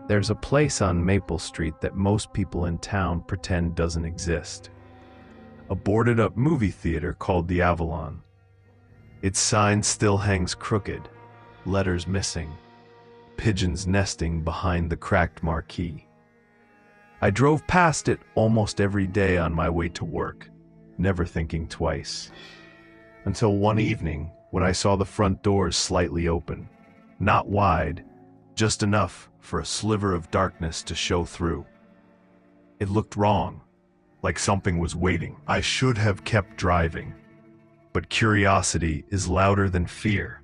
There's a place on Maple Street that most people in town pretend doesn't exist. A boarded-up movie theater called the Avalon. Its sign still hangs crooked, letters missing, pigeons nesting behind the cracked marquee. I drove past it almost every day on my way to work, never thinking twice. Until one evening, when I saw the front doors slightly open. Not wide, just enough for a sliver of darkness to show through. It looked wrong, like something was waiting. I should have kept driving. But curiosity is louder than fear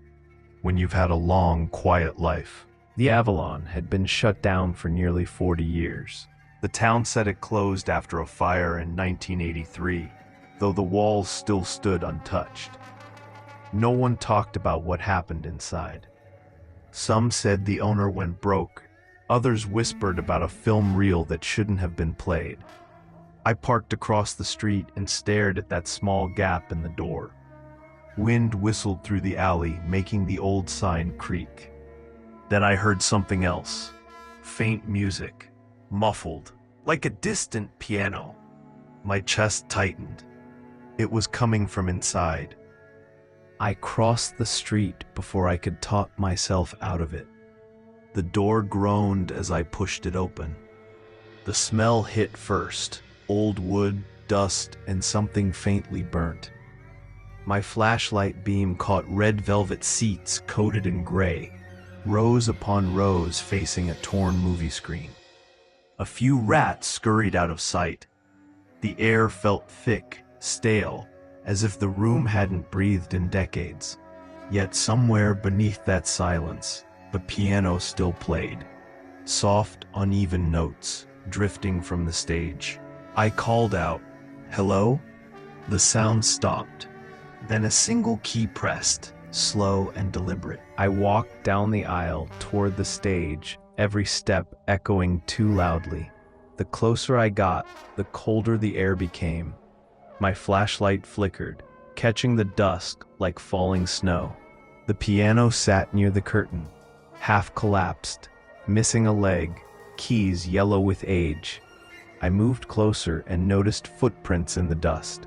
when you've had a long, quiet life. The Avalon had been shut down for nearly 40 years. The town said it closed after a fire in 1983, though the walls still stood untouched. No one talked about what happened inside. Some said the owner went broke. Others whispered about a film reel that shouldn't have been played. I parked across the street and stared at that small gap in the door. Wind whistled through the alley, making the old sign creak. Then I heard something else. Faint music, muffled, like a distant piano. My chest tightened. It was coming from inside. I crossed the street before I could talk myself out of it. The door groaned as I pushed it open. The smell hit first, old wood, dust, and something faintly burnt. My flashlight beam caught red velvet seats coated in gray, rows upon rows facing a torn movie screen. A few rats scurried out of sight. The air felt thick, stale, as if the room hadn't breathed in decades. Yet somewhere beneath that silence, the piano still played. Soft, uneven notes drifting from the stage. I called out, "Hello?" The sound stopped. Then a single key pressed, slow and deliberate. I walked down the aisle toward the stage, every step echoing too loudly. The closer I got, the colder the air became. My flashlight flickered, catching the dusk like falling snow. The piano sat near the curtain, half collapsed, missing a leg, keys yellow with age. I moved closer and noticed footprints in the dust.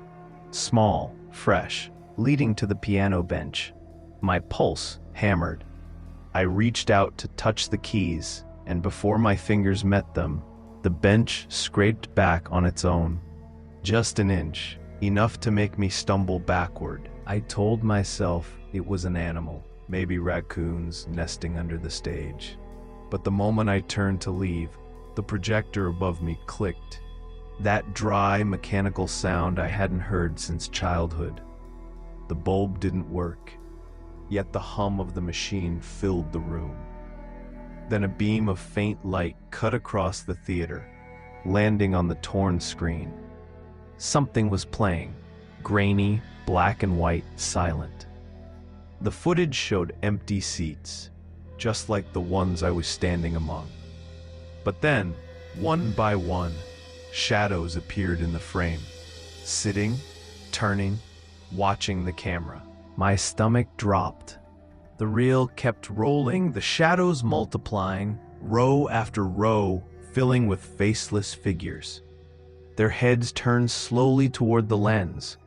Small, fresh, leading to the piano bench. My pulse hammered. I reached out to touch the keys, and before my fingers met them, the bench scraped back on its own. Just an inch, enough to make me stumble backward. I told myself it was an animal, maybe raccoons nesting under the stage. But the moment I turned to leave, the projector above me clicked. That dry, mechanical sound I hadn't heard since childhood. The bulb didn't work, yet the hum of the machine filled the room. Then a beam of faint light cut across the theater, landing on the torn screen. Something was playing, grainy, black and white, silent. The footage showed empty seats, just like the ones I was standing among. But then, one by one, shadows appeared in the frame, sitting, turning, watching the camera. My stomach dropped. The reel kept rolling, the shadows multiplying, row after row, filling with faceless figures. Their heads turned slowly toward the lens,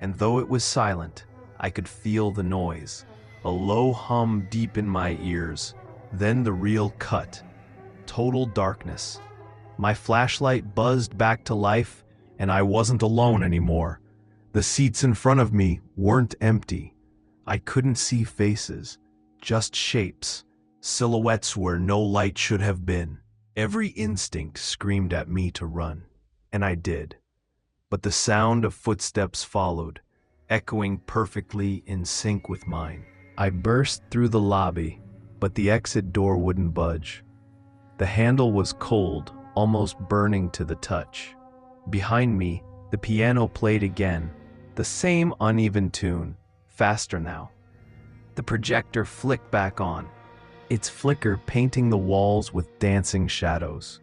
and though it was silent, I could feel the noise, a low hum deep in my ears. Then the reel cut. Total darkness. My flashlight buzzed back to life, and I wasn't alone anymore. The seats in front of me weren't empty. I couldn't see faces, just shapes, silhouettes where no light should have been. Every instinct screamed at me to run, and I did. But the sound of footsteps followed, echoing perfectly in sync with mine. I burst through the lobby, but the exit door wouldn't budge. The handle was cold, almost burning to the touch. Behind me, the piano played again, the same uneven tune, faster now. The projector flicked back on, its flicker painting the walls with dancing shadows.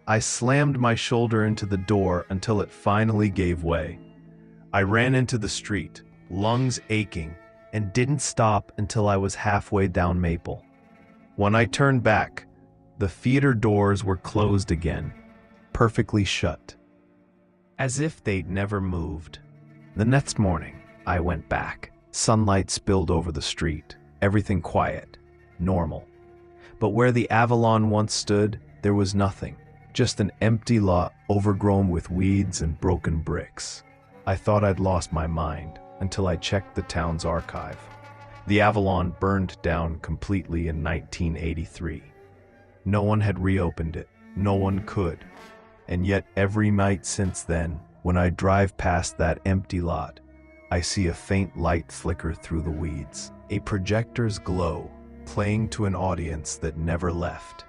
I slammed my shoulder into the door until it finally gave way. I ran into the street, lungs aching, and didn't stop until I was halfway down Maple. When I turned back, The theater doors were closed again, perfectly shut, as if they'd never moved. The next morning, I went back. Sunlight spilled over the street, everything quiet, normal. But where the Avalon once stood, there was nothing, just an empty lot overgrown with weeds and broken bricks. I thought I'd lost my mind until I checked the town's archive. The Avalon burned down completely in 1983. No one had reopened it, no one could. And yet every night since then, when I drive past that empty lot, I see a faint light flicker through the weeds, a projector's glow, playing to an audience that never left.